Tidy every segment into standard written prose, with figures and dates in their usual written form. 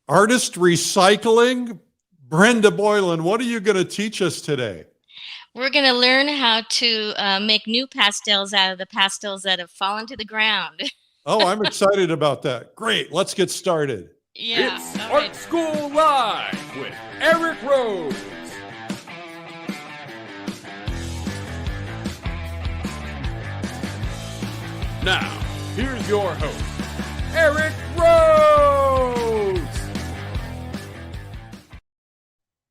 Artist recycling. Brenda Boylan, what are you going to teach us today? We're going to learn how to make new pastels out of the pastels that have fallen to the ground. Oh, I'm excited about that. Great. Let's get started. Yeah. It's All Art right. School Live with Eric Rose. Now, here's your host, Eric Rose.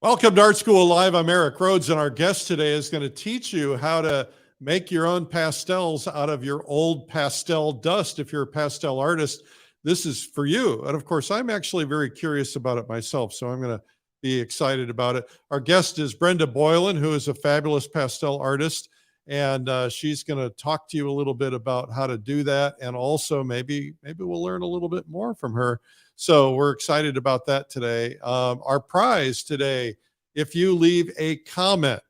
Welcome to Art School Live. I'm Eric Rhodes, and our guest today is going to teach you how to make your own pastels out of your old pastel dust. If you're a pastel artist, this is for you. And of course, I'm actually very curious about it myself, so I'm going to be excited about it. Our guest is Brenda Boylan, who is a fabulous pastel artist, and she's going to talk to you a little bit about how to do that, and also maybe we'll learn a little bit more from her. So we're excited about that today. Our prize today, if you leave a comment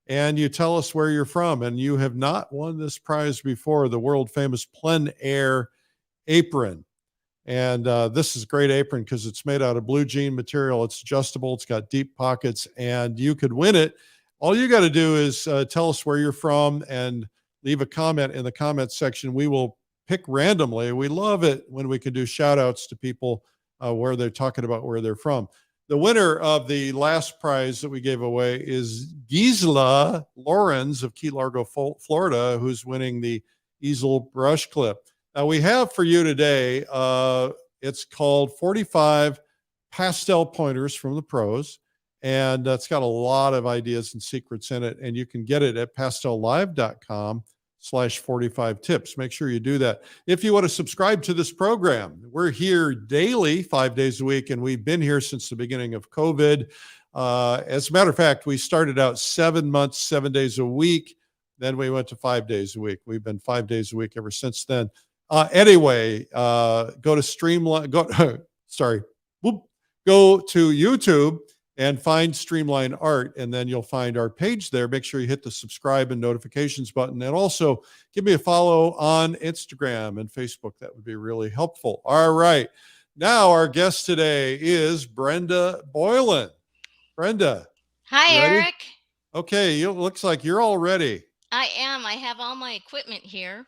and you tell us where you're from, and you have not won this prize before, the world famous plein air apron. And this is a great apron because it's made out of blue jean material. It's adjustable. It's got deep pockets, and you could win it. All you got to do is tell us where you're from and leave a comment in the comments section. We will pick randomly. We love it when we can do shout outs to people where they're talking about where they're from. The winner of the last prize that we gave away is Gisela Lorenz of Key Largo, Florida, who's winning the easel brush clip. Now we have for you today, it's called 45 Pastel Pointers from the Pros. And it's got a lot of ideas and secrets in it. And you can get it at pastellive.com/45 tips. Make sure you do that. If you want to subscribe to this program, we're here daily, 5 days a week, and we've been here since the beginning of COVID. As a matter of fact, we started out 7 months, 7 days a week. Then we went to 5 days a week. We've been 5 days a week ever since then. Anyway, go to Streamline, go to YouTube and find Streamline Art, and then you'll find our page there. Make sure you hit the subscribe and notifications button, and also give me a follow on Instagram and Facebook. That would be really helpful. All right. Now our guest today is Brenda Boylan. Brenda. Hi, ready? Eric. Okay, it looks like you're all ready. I am. I have all my equipment here.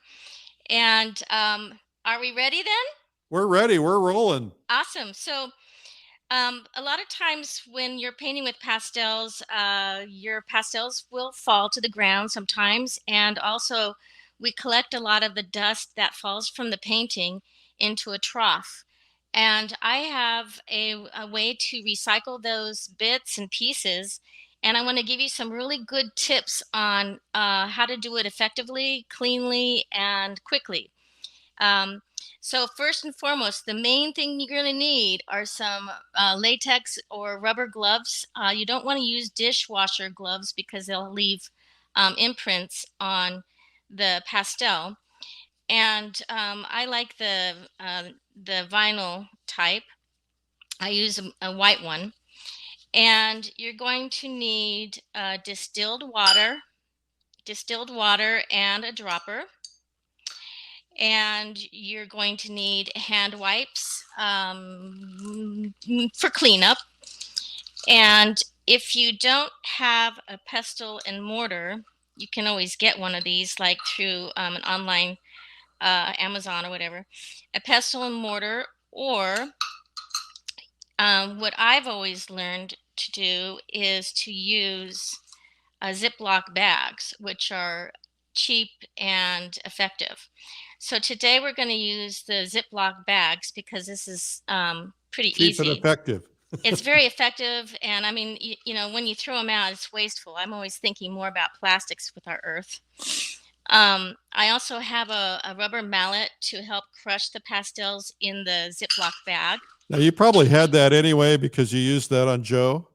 And are we ready then? We're ready. We're rolling. Awesome. So a lot of times when you're painting with pastels, your pastels will fall to the ground sometimes. And also we collect a lot of the dust that falls from the painting into a trough. And I have a way to recycle those bits and pieces. And I want to give you some really good tips on how to do it effectively, cleanly, and quickly. So first and foremost, the main thing you're going to need are some latex or rubber gloves. You don't want to use dishwasher gloves because they'll leave imprints on the pastel. And I like the vinyl type. I use a white one. And you're going to need distilled water and a dropper. And you're going to need hand wipes for cleanup. And if you don't have a pestle and mortar, you can always get one of these, like through an online Amazon or whatever. A pestle and mortar, or what I've always learned to do is to use Ziploc bags, which are cheap and effective. So today we're going to use the Ziploc bags because this is pretty Cheap easy. and effective. It's very effective. And I mean, when you throw them out, it's wasteful. I'm always thinking more about plastics with our earth. I also have a rubber mallet to help crush the pastels in the Ziploc bag. Now, you probably had that anyway because you used that on Joe.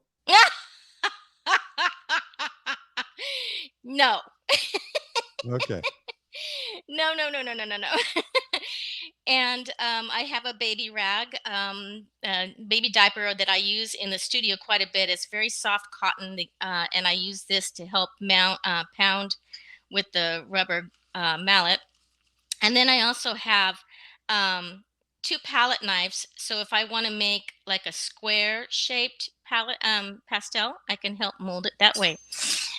No. Okay. No. And I have a baby rag, baby diaper that I use in the studio quite a bit. It's very soft cotton, and I use this to help pound with the rubber mallet. And then I also have two palette knives. So if I want to make like a square shaped palette pastel, I can help mold it that way.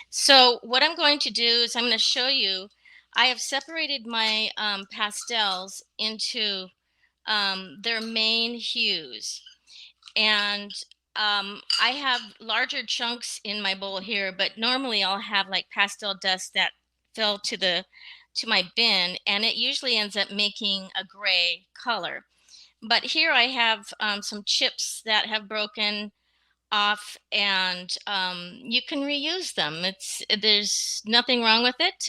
So what I'm going to do is I'm going to show you, I have separated my pastels into their main hues. And I have larger chunks in my bowl here, but normally I'll have like pastel dust that fell to my bin, and it usually ends up making a gray color. But here I have some chips that have broken off, and you can reuse them. There's nothing wrong with it.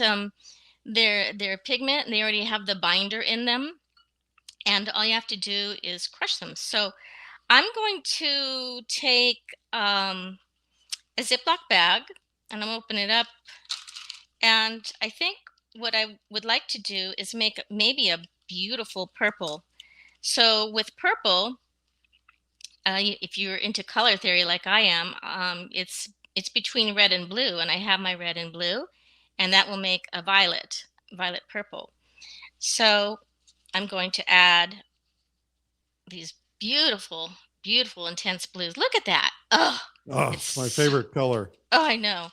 They're pigment, and they already have the binder in them, and all you have to do is crush them. So I'm going to take a Ziploc bag, and I'm gonna open it up, and I think what I would like to do is make maybe a beautiful purple. So with purple, if you're into color theory like I am, it's between red and blue, and I have my red and blue, and that will make a violet purple. So I'm going to add these beautiful, beautiful intense blues. Look at that. Oh, it's my favorite color. Oh, I know.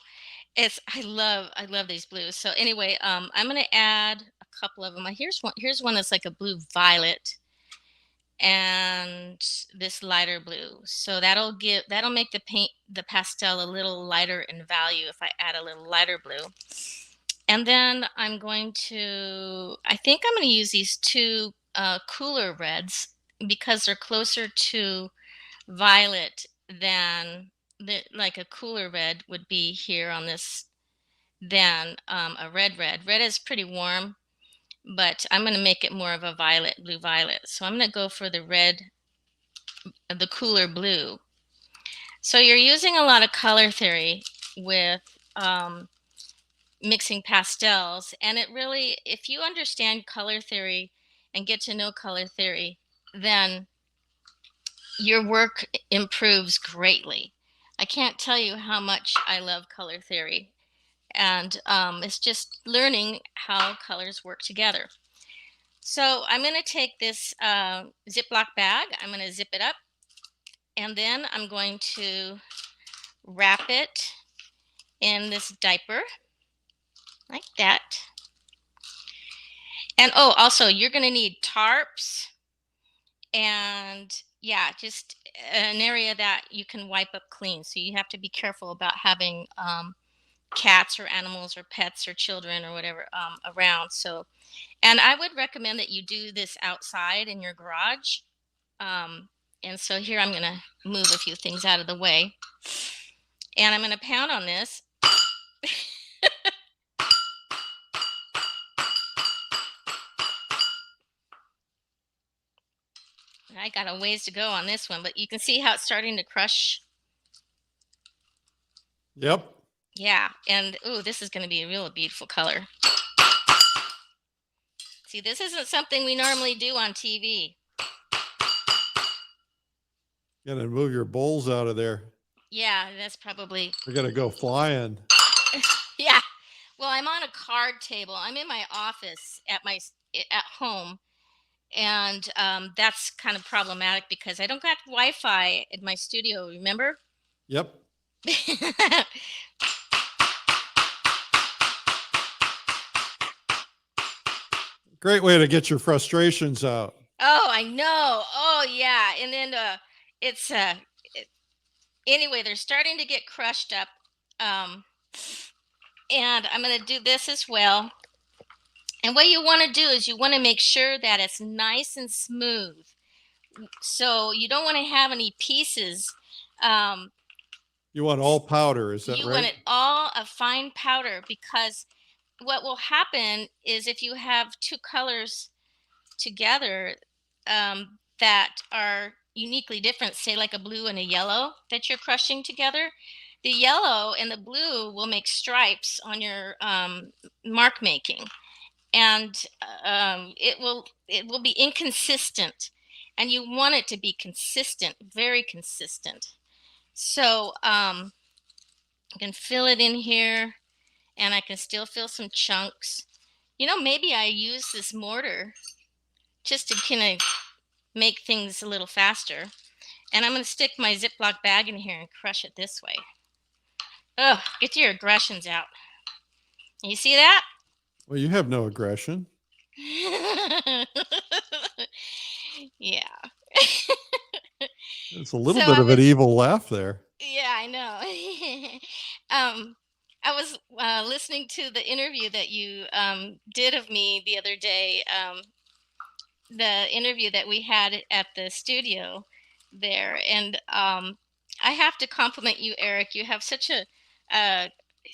I love these blues. So anyway, I'm going to add a couple of them. Here's one that's like a blue violet, and this lighter blue. So that'll make the pastel a little lighter in value if I add a little lighter blue. And then I think I'm going to use these two cooler reds because they're closer to violet than like a cooler red would be here on this than a red. Red is pretty warm, but I'm going to make it more of a blue violet. So I'm going to go for the cooler blue. So you're using a lot of color theory with mixing pastels, and it really, if you understand color theory and get to know color theory, then your work improves greatly. I can't tell you how much I love color theory, and it's just learning how colors work together. So I'm going to take this Ziploc bag, I'm going to zip it up, and then I'm going to wrap it in this diaper like that. And oh, also you're going to need tarps, and yeah, just an area that you can wipe up clean. So you have to be careful about having cats or animals or pets or children or whatever around. So, and I would recommend that you do this outside in your garage. And so here I'm going to move a few things out of the way, and I'm going to pound on this. I got a ways to go on this one, but you can see how it's starting to crush. Yep. Yeah, and ooh, this is going to be a real beautiful color. See, this isn't something we normally do on TV. You're gonna move your bowls out of there. Yeah, that's probably. They're gonna go flying. Yeah. Well, I'm on a card table. I'm in my office at home, and that's kind of problematic because I don't got Wi-Fi in my studio. Remember? Yep. Great way to get your frustrations out. Oh, I know. Oh, yeah. And then anyway, they're starting to get crushed up. And I'm going to do this as well. And what you want to do is you want to make sure that it's nice and smooth. So you don't want to have any pieces. You want all powder, is that right? You want it all a fine powder, because what will happen is if you have two colors together that are uniquely different, say like a blue and a yellow that you're crushing together, the yellow and the blue will make stripes on your mark making, and it will be inconsistent, and you want it to be consistent, very consistent. So I can fill it in here, and I can still feel some chunks. You know, maybe I use this mortar just to kind of make things a little faster. And I'm going to stick my Ziploc bag in here and crush it this way. Oh, get your aggressions out. You see that? Well, you have no aggression. Yeah. It's a little So bit I of an was, evil laugh there. yeah, I know. I was listening to the interview that you did of me the other day, the interview that we had at the studio there. And I have to compliment you, Eric. You have such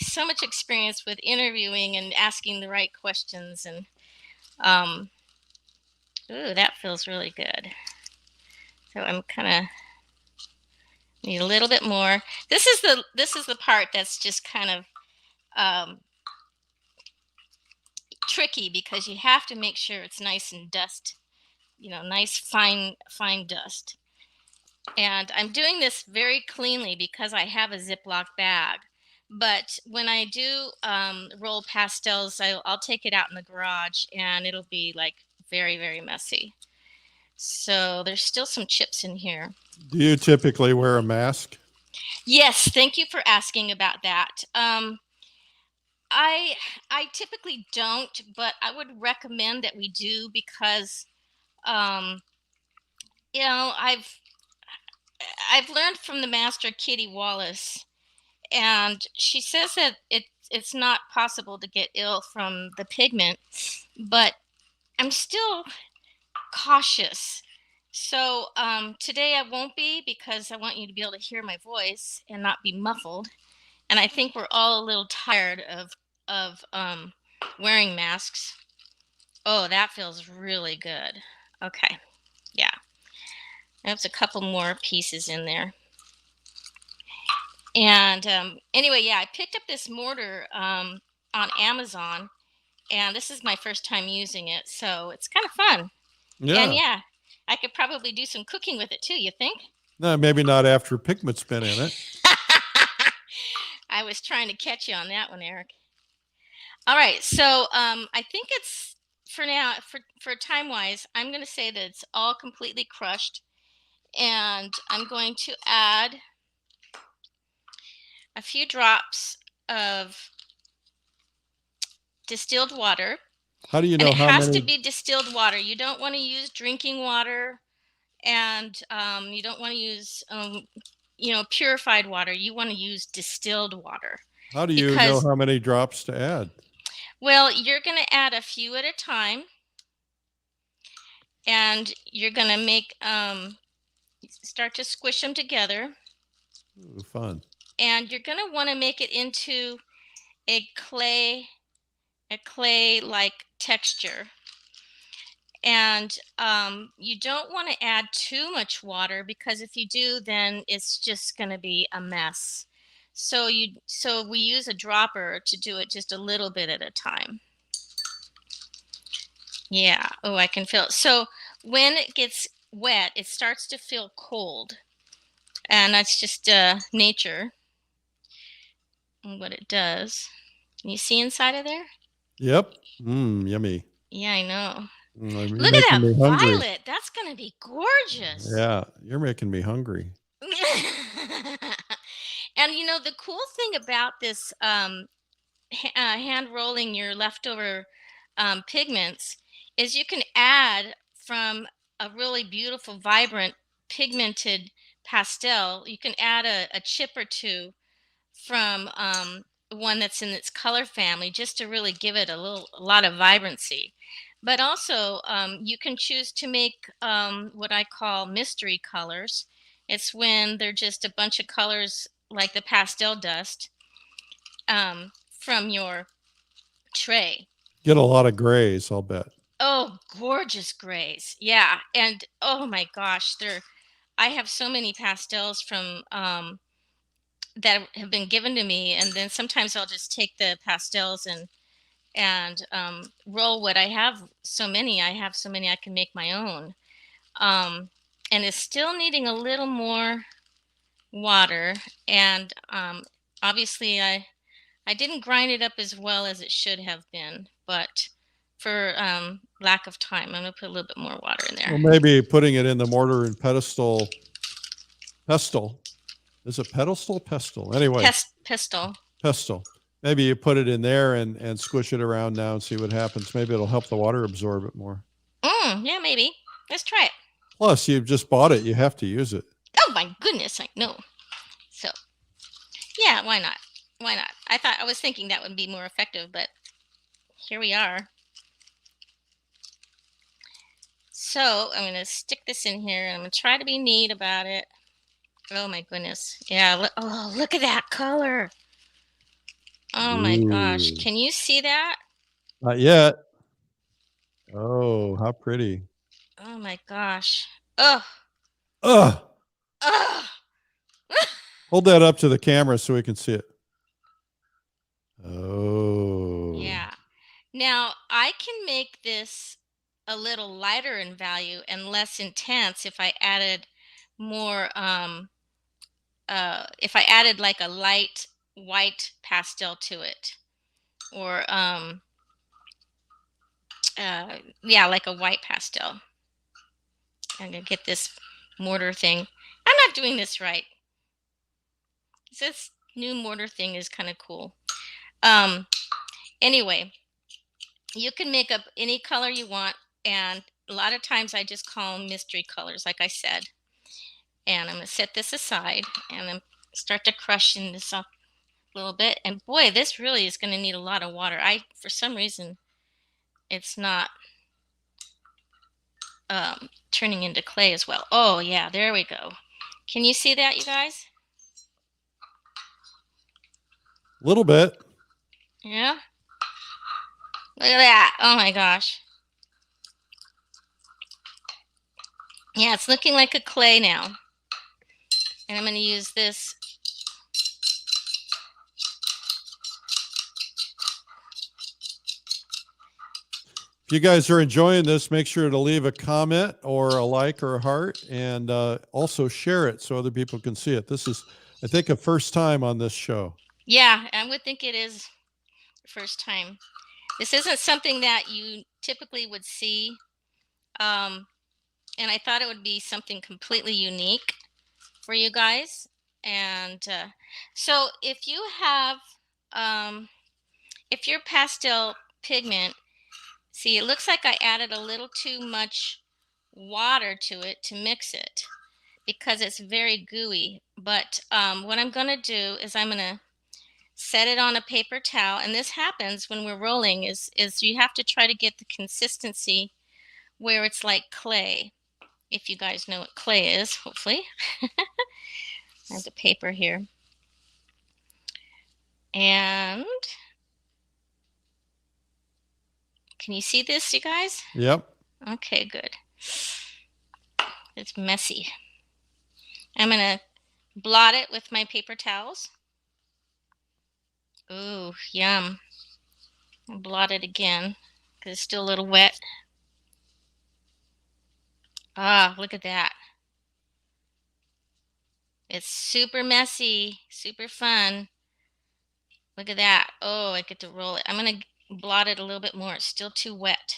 so much experience with interviewing and asking the right questions. And ooh, that feels really good. So I'm kind of need a little bit more. This is the part that's just kind of tricky, because you have to make sure it's nice and nice fine dust. And I'm doing this very cleanly because I have a Ziploc bag. But when I do roll pastels, I'll take it out in the garage and it'll be like very, very messy. So there's still some chips in here. Do you typically wear a mask? Yes, thank you for asking about that. I typically don't, but I would recommend that we do, because I've learned from the master Kitty Wallace, and she says that it's not possible to get ill from the pigment, but I'm still cautious. So today I won't be, because I want you to be able to hear my voice and not be muffled. And I think we're all a little tired of wearing masks. Oh, that feels really good. Okay, yeah. There's a couple more pieces in there. And anyway, yeah, I picked up this mortar on Amazon, and this is my first time using it, so it's kind of fun. Yeah. And yeah, I could probably do some cooking with it too, you think? No, maybe not after Pigment's been in it. I was trying to catch you on that one, Eric. All right, so I think it's, for now, for time-wise, I'm going to say that it's all completely crushed, and I'm going to add a few drops of distilled water. How do you know and it how has many? to be distilled water. You don't want to use drinking water, and you don't want to use purified water. You want to use distilled water. How do you know how many drops to add? Well, you're going to add a few at a time, and you're going to make start to squish them together. Ooh, fun. And you're going to want to make it into a clay like texture. And you don't want to add too much water, because if you do, then it's just going to be a mess. So we use a dropper to do it just a little bit at a time. Yeah. Oh, I can feel it. So when it gets wet, it starts to feel cold, and that's just nature and what it does. Can you see inside of there? Yep. Yummy. Yeah, I know. You're Look at that hungry. violet. That's going to be gorgeous. Yeah, you're making me hungry. And the cool thing about this hand rolling your leftover pigments is you can add from a really beautiful, vibrant, pigmented pastel. You can add a chip or two from one that's in its color family, just to really give it a lot of vibrancy. But also, you can choose to make what I call mystery colors. It's when they're just a bunch of colors like the pastel dust from your tray. Get a lot of grays, I'll bet. Oh, gorgeous grays. Yeah. And oh my gosh, I have so many pastels from that have been given to me, and then sometimes I'll just take the pastels and roll what I have. So many I can make my own, and it's still needing a little more water. And obviously I didn't grind it up as well as it should have been, but lack of time. I'm going to put a little bit more water in there. Well, maybe putting it in the mortar and pestle. Is it pedestal? Pestle. Anyway. Pestle. Maybe you put it in there and squish it around now and see what happens. Maybe it'll help the water absorb it more. Yeah, maybe. Let's try it. Plus, you've just bought it. You have to use it. Oh, my goodness. I know. So, yeah, why not? Why not? I was thinking that would be more effective, but here we are. So I'm going to stick this in here, and I'm going to try to be neat about it. Oh, my goodness. Yeah. Look at that color. Oh, my gosh. Can you see that? Not yet. Oh, how pretty. Oh, my gosh. Ugh. Ugh. Ugh. Hold that up to the camera so we can see it. Oh. Yeah. Now, I can make this a little lighter in value and less intense if I added more, if I added like a light white pastel to it, or yeah, like a white pastel. I'm gonna get this mortar thing. I'm not doing this right. This new mortar thing is kind of cool. Anyway, you can make up any color you want, and a lot of times I just call them mystery colors, like I said. And I'm going to set this aside and then start to crush in this up a little bit. And boy, this really is going to need a lot of water. For some reason, it's not turning into clay as well. Oh, yeah, there we go. Can you see that, you guys? A little bit. Yeah. Look at that. Oh, my gosh. Yeah, it's looking like a clay now. And I'm going to use this. If you guys are enjoying this, make sure to leave a comment or a like or a heart, and also share it so other people can see it. This is, I think, a first time on this show. Yeah, I would think it is the first time. This isn't something that you typically would see. And I thought it would be something completely unique for you guys. And so if you have, if your pastel pigment, see, it looks like I added a little too much water to it to mix it because it's very gooey. But what I'm going to do is I'm going to set it on a paper towel. And this happens when we're rolling is you have to try to get the consistency where it's like clay. If you guys know what clay is, hopefully. I have the paper here. And can you see this, you guys? Yep. Okay, good. It's messy. I'm going to blot it with my paper towels. Ooh, yum. I'll blot it again because it's still a little wet. Ah, look at that. It's super messy, super fun. Look at that. Oh, I get to roll it. I'm going to blot it a little bit more. It's still too wet.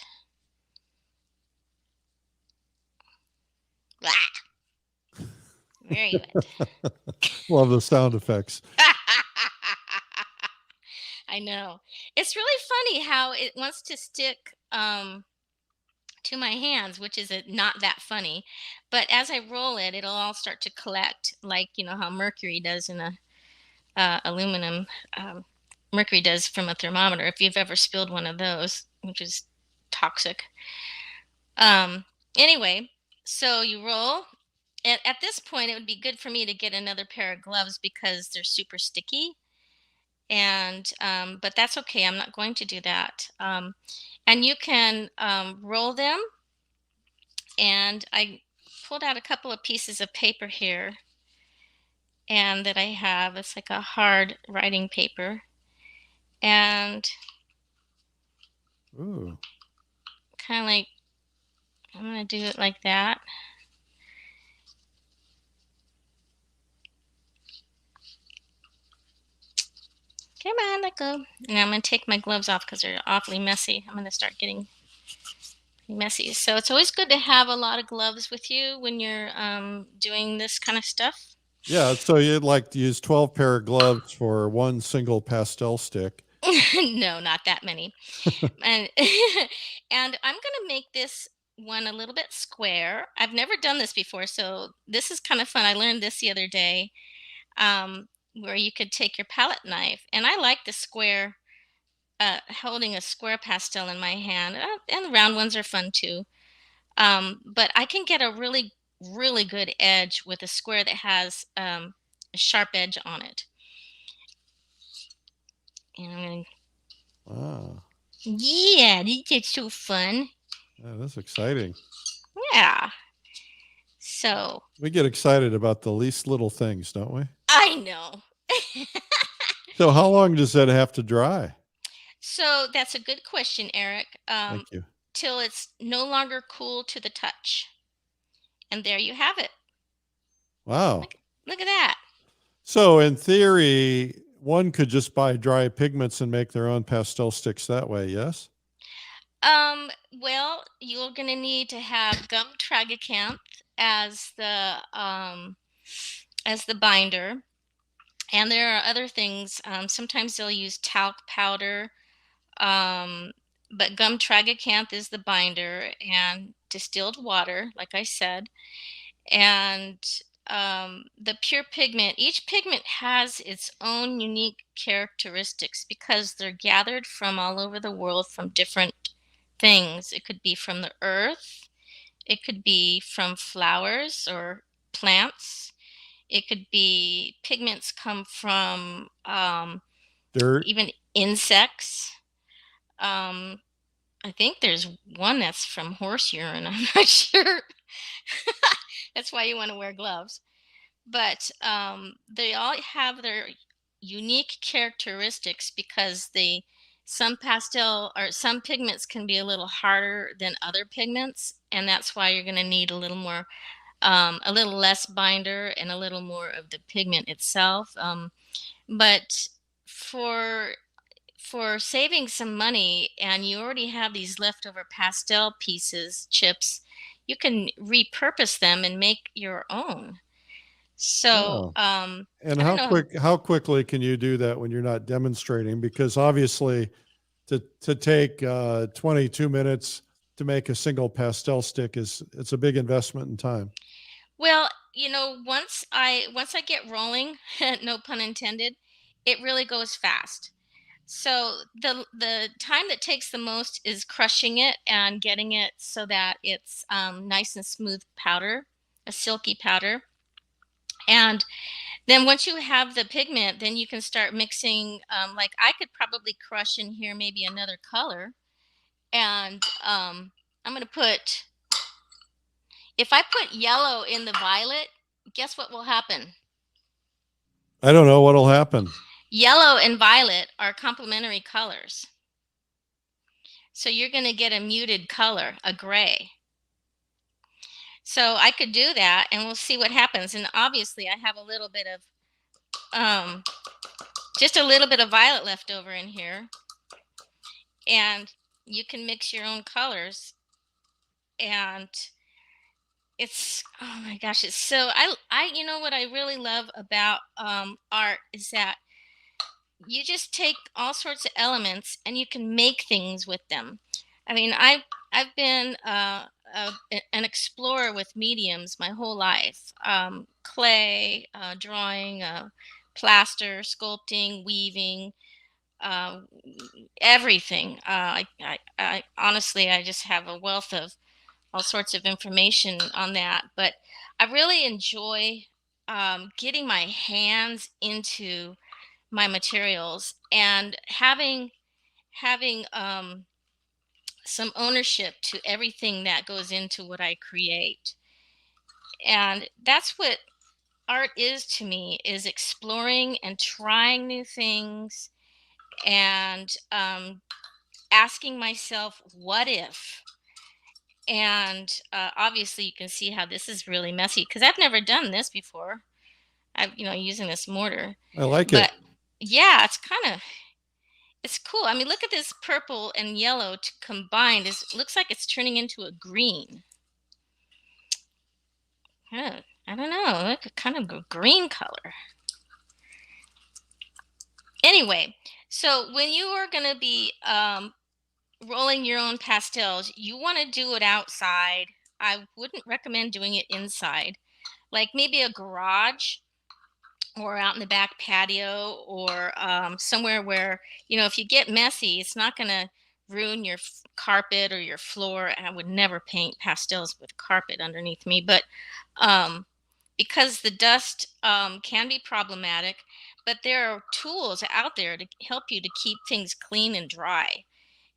Blah. Very wet. Love the sound effects. I know. It's really funny how it wants to stick to my hands, which is not that funny. But as I roll it, it'll all start to collect, like, you know, how mercury does in a aluminum. Mercury does from a thermometer, if you've ever spilled one of those, which is toxic. Anyway, so you roll. At this point, it would be good for me to get another pair of gloves because they're super sticky. And but that's okay. I'm not going to do that. And you can roll them. And I pulled out a couple of pieces of paper here, and that I have. It's like a hard writing paper. And Ooh. kind of like, I'm going to do it like that. Come on, let go. And I'm going to take my gloves off because they're awfully messy. I'm going to start getting messy. So it's always good to have a lot of gloves with you when you're doing this kind of stuff. Yeah, so you'd like to use 12 pair of gloves for one single pastel stick. No, not that many. And and I'm gonna make this one a little bit square. I've never done this before, so this is kind of fun. I learned this the other day, where you could take your palette knife, and I like the square, holding a square pastel in my hand, and the round ones are fun too. But I can get a really, really good edge with a square that has a sharp edge on it. And I'm gonna, Wow, yeah, it's so fun. yeah, that's exciting. Yeah. So We get excited about the least little things, don't we? I know. So how long does that have to dry? So that's a good question, Eric. Thank you. Till it's no longer cool to the touch. And there you have it. Wow. Look at that. So in theory, one could just buy dry pigments and make their own pastel sticks that way, yes? Well, you're gonna need to have gum tragacanth as the binder. And there are other things. Sometimes they'll use talc powder, but gum tragacanth is the binder, and distilled water, like I said. And the pure pigment, each pigment has its own unique characteristics because they're gathered from all over the world from different things. It could be from the earth, it could be from flowers or plants, it could be pigments come from Dirt. even insects. Um, I think there's one that's from horse urine. I'm not sure. That's why you want to wear gloves. But they all have their unique characteristics because some pastel or some pigments can be a little harder than other pigments, and that's why you're going to need a little more, a little less binder and a little more of the pigment itself. But for saving some money and you already have these leftover pastel pieces, chips, you can repurpose them and make your own. So, Wow. And I don't know. how quickly can you do that when you're not demonstrating? Because obviously to take 22 minutes to make a single pastel stick it's a big investment in time. Well, once I get rolling, no pun intended, it really goes fast. So the time that takes the most is crushing it and getting it so that it's nice and smooth powder, a silky powder. And then once you have the pigment, then you can start mixing. Like I could probably crush in here maybe another color. And I'm going to put, if I put yellow in the violet, guess what will happen? I don't know what'll happen. Yellow and violet are complementary colors. So you're going to get a muted color, a gray. So I could do that and we'll see what happens. And obviously I have a little bit of, just a little bit of violet left over in here. And you can mix your own colors. And it's, oh my gosh, it's so, what I really love about art is that you just take all sorts of elements and you can make things with them. I mean, I've been an explorer with mediums my whole life. Clay, drawing, plaster, sculpting, weaving, everything. I honestly, I just have a wealth of all sorts of information on that. But I really enjoy getting my hands into my materials and having some ownership to everything that goes into what I create. And that's what art is to me, is exploring and trying new things and asking myself, what if? And obviously you can see how this is really messy because I've never done this before. I'm using this mortar. I like But it. yeah, It's cool. I mean, look at this purple and yellow combined. It looks like it's turning into a green. I don't know, like kind of a green color. Anyway, so when you are going to be rolling your own pastels, you want to do it outside. I wouldn't recommend doing it inside, like maybe a garage or out in the back patio, or somewhere where, if you get messy, it's not going to ruin your carpet or your floor. And I would never paint pastels with carpet underneath me, but because the dust can be problematic, but there are tools out there to help you to keep things clean and dry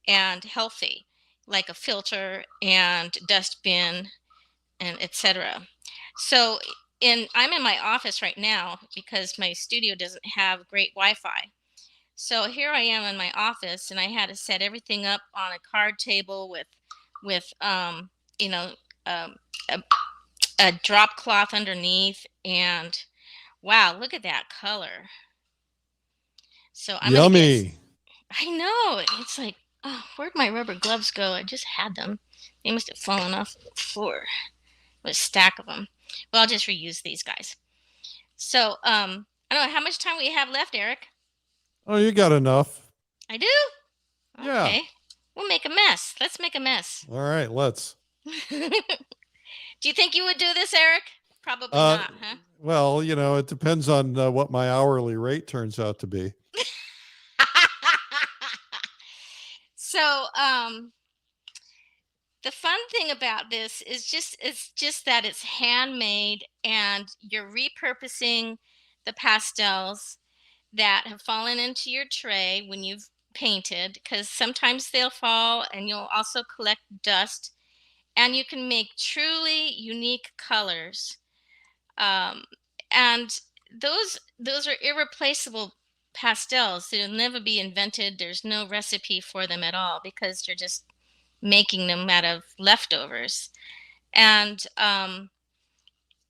and healthy, like a filter and dustbin and etc. So I'm in my office right now because my studio doesn't have great Wi-Fi. So here I am in my office, and I had to set everything up on a card table with a drop cloth underneath, and wow, look at that color. So I'm yummy. I know, it's like, oh, where'd my rubber gloves go? I just had them. They must have fallen off the floor. With a stack of them. Well, I'll just reuse these guys. So I don't know how much time we have left, Eric. Oh, you got enough. I do? Yeah. Okay. We'll make a mess. Let's make a mess. All right, let's. Do you think you would do this, Eric? Probably not, huh? Well, it depends on what my hourly rate turns out to be. So, the fun thing about this is just that it's handmade, and you're repurposing the pastels that have fallen into your tray when you've painted, because sometimes they'll fall, and you'll also collect dust, and you can make truly unique colors. And those are irreplaceable pastels. They'll never be invented. There's no recipe for them at all, because you're just making them out of leftovers. And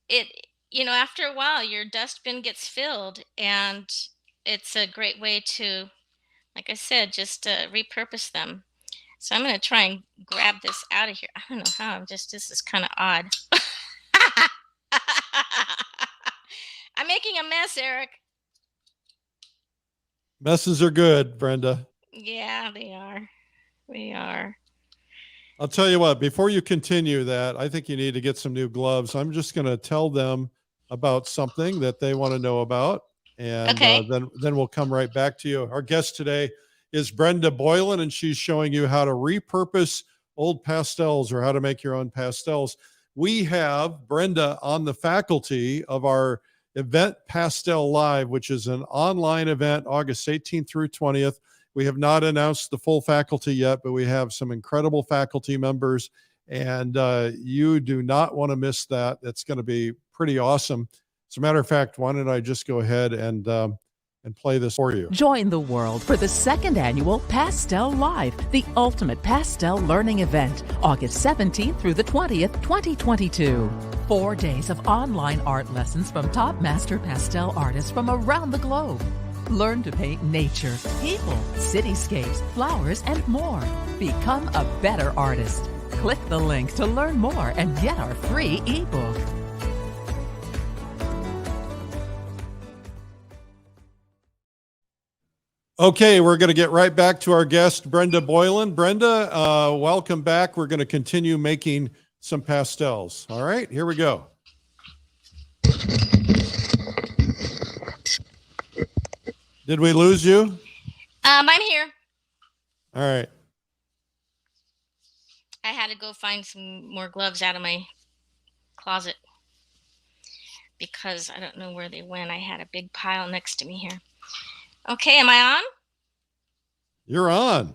after a while, your dustbin gets filled, and it's a great way to, like I said, just repurpose them. So I'm going to try and grab this out of here. I don't know how. This is kind of odd. I'm making a mess, Eric. Messes are good, Brenda. Yeah, they are. They are. I'll tell you what, before you continue that, I think you need to get some new gloves. I'm just going to tell them about something that they want to know about. And okay. Then we'll come right back to you. Our guest today is Brenda Boylan, and she's showing you how to repurpose old pastels, or how to make your own pastels. We have Brenda on the faculty of our event Pastel Live, which is an online event, August 18th through 20th. We have not announced the full faculty yet, but we have some incredible faculty members, and you do not want to miss that. That's going to be pretty awesome. As a matter of fact, why don't I just go ahead and play this for you. Join the world for the second annual Pastel Live, the ultimate pastel learning event, August 17th through the 20th, 2022. 4 days of online art lessons from top master pastel artists from around the globe. Learn to paint nature, people, cityscapes, flowers, and more. Become a better artist. Click the link to learn more and get our free ebook. Okay, we're going to get right back to our guest, Brenda Boylan. Brenda, welcome back. We're going to continue making some pastels. All right, here we go. Did we lose you? I'm here. All right. I had to go find some more gloves out of my closet because I don't know where they went. I had a big pile next to me here. Okay, am I on? You're on.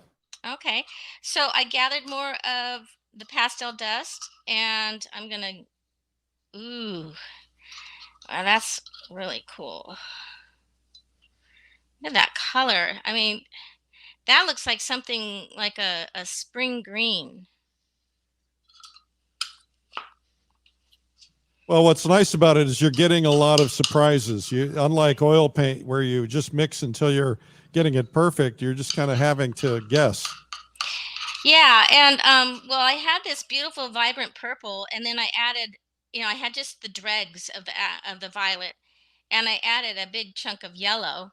Okay, so I gathered more of the pastel dust, and I'm gonna, ooh, wow, that's really cool. Look at that color. I mean, that looks like something like a spring green. Well, what's nice about it is you're getting a lot of surprises. Unlike oil paint, where you just mix until you're getting it perfect. You're just kind of having to guess. Yeah, and well, I had this beautiful vibrant purple, and then I added, I had just the dregs of the violet, and I added a big chunk of yellow,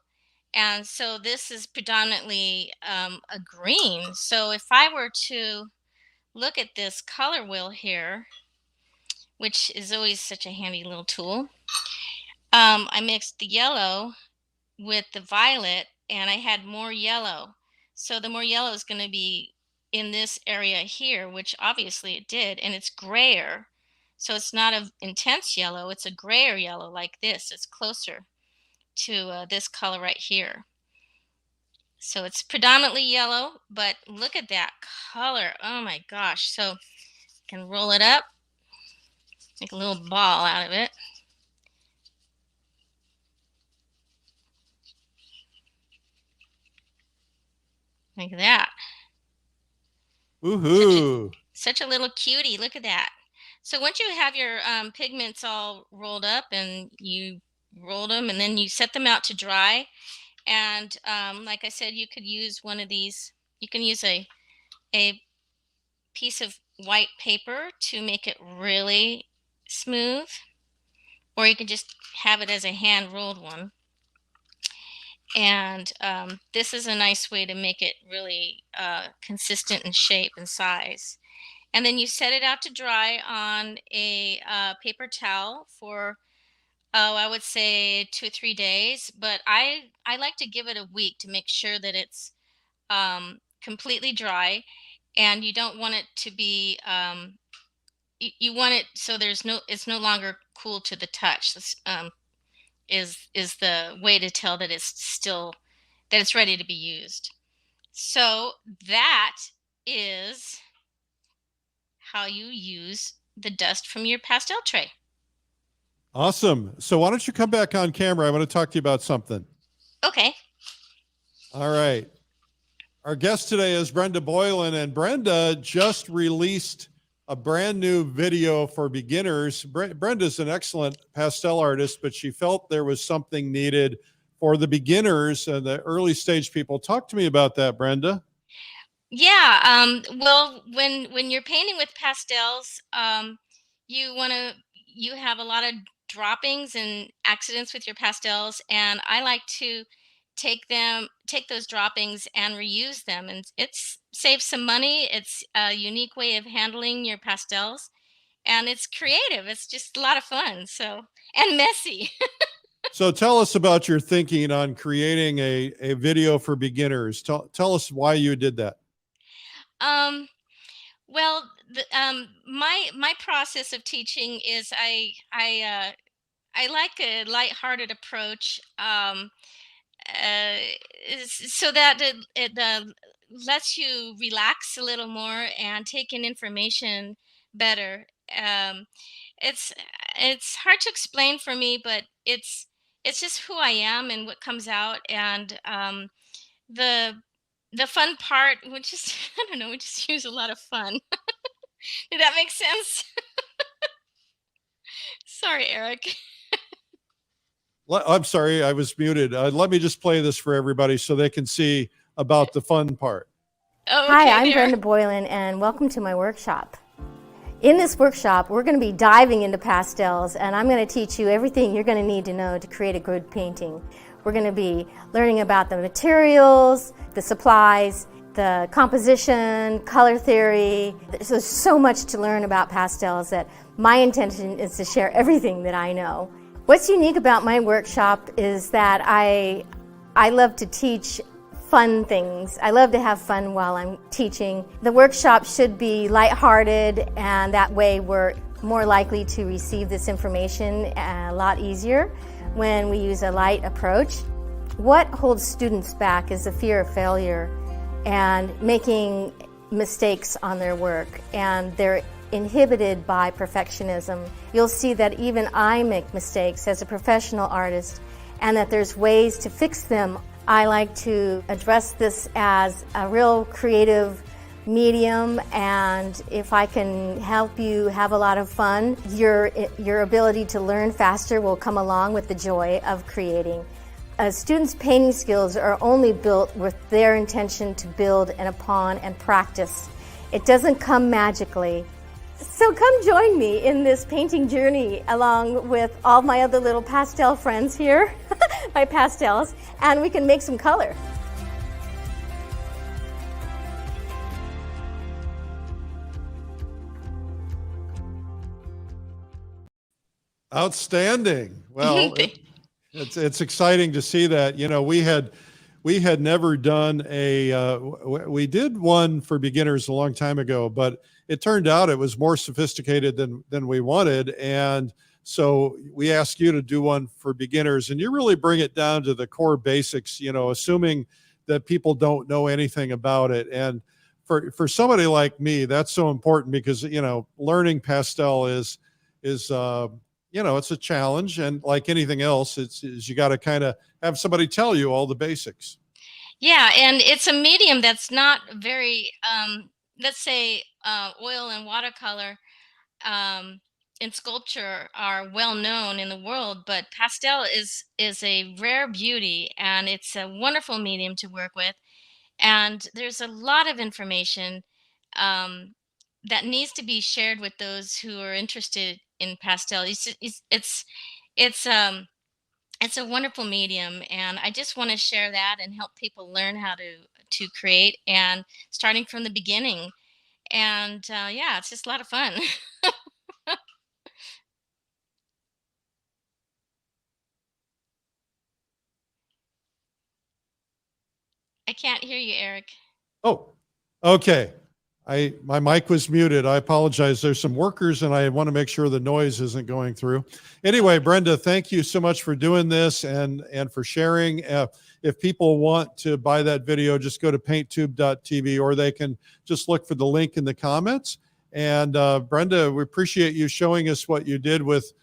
and so this is predominantly a green. So if I were to look at this color wheel here, which is always such a handy little tool, I mixed the yellow with the violet, and I had more yellow. So the more yellow is going to be in this area here, which obviously it did, and it's grayer. So it's not an intense yellow, it's a grayer yellow like this. It's closer to this color right here. So it's predominantly yellow, but look at that color. Oh my gosh. So I can roll it up, make a little ball out of it. Like that. Woohoo! Such a little cutie. Look at that. So once you have your pigments all rolled up and you rolled them, and then you set them out to dry, and like I said, you could use one of these. You can use a piece of white paper to make it really smooth, or you can just have it as a hand rolled one. And this is a nice way to make it really consistent in shape and size. And then you set it out to dry on a paper towel for, I would say 2 or 3 days. But I like to give it a week to make sure that it's completely dry. And you don't want it to be, you want it so it's no longer cool to the touch. This, is the way to tell that it's ready to be used. So that is how you use the dust from your pastel tray. Awesome. So why don't you come back on camera? I want to talk to you about something. Okay. All right. Our guest today is Brenda Boylan, and Brenda just released a brand new video for beginners. Brenda's an excellent pastel artist, but she felt there was something needed for the beginners and the early stage people. Talk to me about that, Brenda. Yeah. Well, when you're painting with pastels, you have a lot of droppings and accidents with your pastels, and I like to take those droppings and reuse them, and it saves some money. It's a unique way of handling your pastels, and it's creative. It's just a lot of fun, and messy. So tell us about your thinking on creating a video for beginners. Tell us why you did that. Well, my process of teaching is I like a lighthearted approach, so that it lets you relax a little more and take in information better. It's hard to explain for me, but it's just who I am and what comes out, and the fun part, which is I don't know, we just use a lot of fun. Did that make sense? Sorry, Eric. I'm sorry, I was muted. Let me just play this for everybody so they can see about the fun part. Oh, okay, Hi, I'm there. Brenda Boylan, and welcome to my workshop. In this workshop, we're going to be diving into pastels, and I'm going to teach you everything you're going to need to know to create a good painting. We're going to be learning about the materials, the supplies, the composition, color theory. There's so much to learn about pastels that my intention is to share everything that I know. What's unique about my workshop is that I love to teach fun things. I love to have fun while I'm teaching. The workshop should be lighthearted, and that way we're more likely to receive this information a lot easier when we use a light approach. What holds students back is the fear of failure and making mistakes on their work, and they're inhibited by perfectionism. You'll see that even I make mistakes as a professional artist, and that there's ways to fix them. I like to address this as a real creative medium, and if I can help you have a lot of fun, your ability to learn faster will come along with the joy of creating. students' painting skills are only built with their intention to build and upon and practice. It doesn't come magically. So come join me in this painting journey along with all my other little pastel friends here, my pastels, and we can make some color. Outstanding. Well, it's exciting to see that. You know, we had never done we did one for beginners a long time ago, but it turned out it was more sophisticated than we wanted. And so we asked you to do one for beginners, and you really bring it down to the core basics, you know, assuming that people don't know anything about it. And for somebody like me, that's so important because, you know, learning pastel is you know, it's a challenge, and like anything else, it's you got to kind of have somebody tell you all the basics. Yeah, and it's a medium that's not very, let's say, oil and watercolor and sculpture are well known in the world, but pastel is a rare beauty, and it's a wonderful medium to work with. And there's a lot of information um, that needs to be shared with those who are interested in pastel. It's it's a wonderful medium, and I just want to share that and help people learn how to create, and starting from the beginning. And yeah, it's just a lot of fun. I can't hear you, Eric. Oh, okay. My mic was muted. I apologize. There's some workers, and I want to make sure the noise isn't going through. Anyway, Brenda, thank you so much for doing this and for sharing. If people want to buy that video, just go to painttube.tv, or they can just look for the link in the comments. And Brenda, we appreciate you showing us what you did with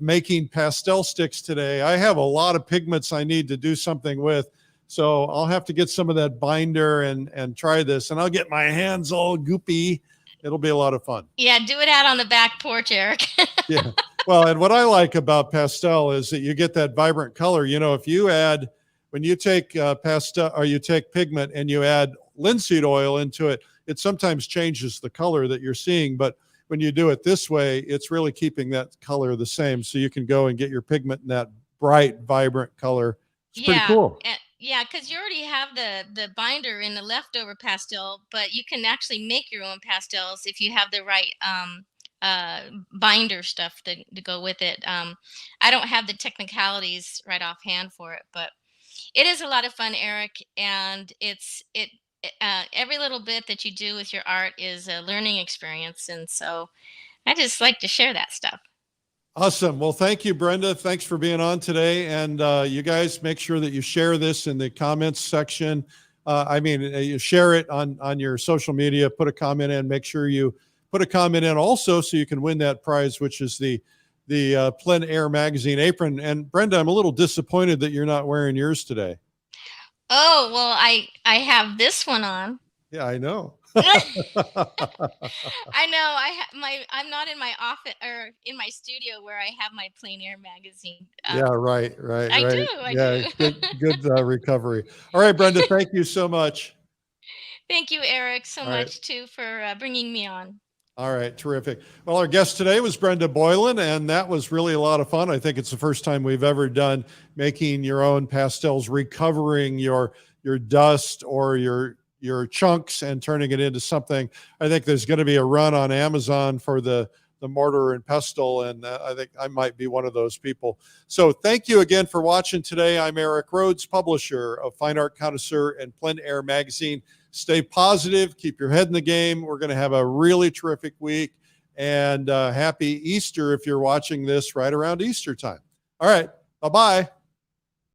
making pastel sticks today. I have a lot of pigments I need to do something with. So I'll have to get some of that binder and try this, and I'll get my hands all goopy. It'll be a lot of fun. Yeah, do it out on the back porch, Eric. Yeah. Well, and what I like about pastel is that you get that vibrant color. You know, if you add, when you take pastel, or you take pigment and you add linseed oil into it, it sometimes changes the color that you're seeing. But when you do it this way, it's really keeping that color the same. So you can go and get your pigment in that bright, vibrant color. It's pretty cool. Yeah, because you already have the binder in the leftover pastel, but you can actually make your own pastels if you have the right binder stuff to go with it. I don't have the technicalities right offhand for it, but it is a lot of fun, Eric. And every little bit that you do with your art is a learning experience, and so I just like to share that stuff. Awesome. Well, thank you, Brenda. Thanks for being on today. And you guys make sure that you share this in the comments section. You share it on your social media, put a comment in, make sure you put a comment in also so you can win that prize, which is the Plein Air magazine apron. And Brenda, I'm a little disappointed that you're not wearing yours today. Oh, well, I have this one on. Yeah, I know. I know. I'm not in my office or in my studio where I have my Plein Air magazine. Yeah, right. I do. Good recovery. All right, Brenda, thank you so much. Thank you, Eric, so All much right. too for bringing me on. All right, terrific. Well, our guest today was Brenda Boylan, and that was really a lot of fun. I think it's the first time we've ever done making your own pastels, recovering your dust or your chunks and turning it into something. I think there's going to be a run on Amazon for the mortar and pestle, and I think I might be one of those people. So thank you again for watching today. I'm Eric Rhodes, publisher of Fine Art Connoisseur and Plein Air magazine. Stay positive, keep your head in the game. We're going to have a really terrific week, and happy Easter if you're watching this right around Easter time. All right, bye-bye.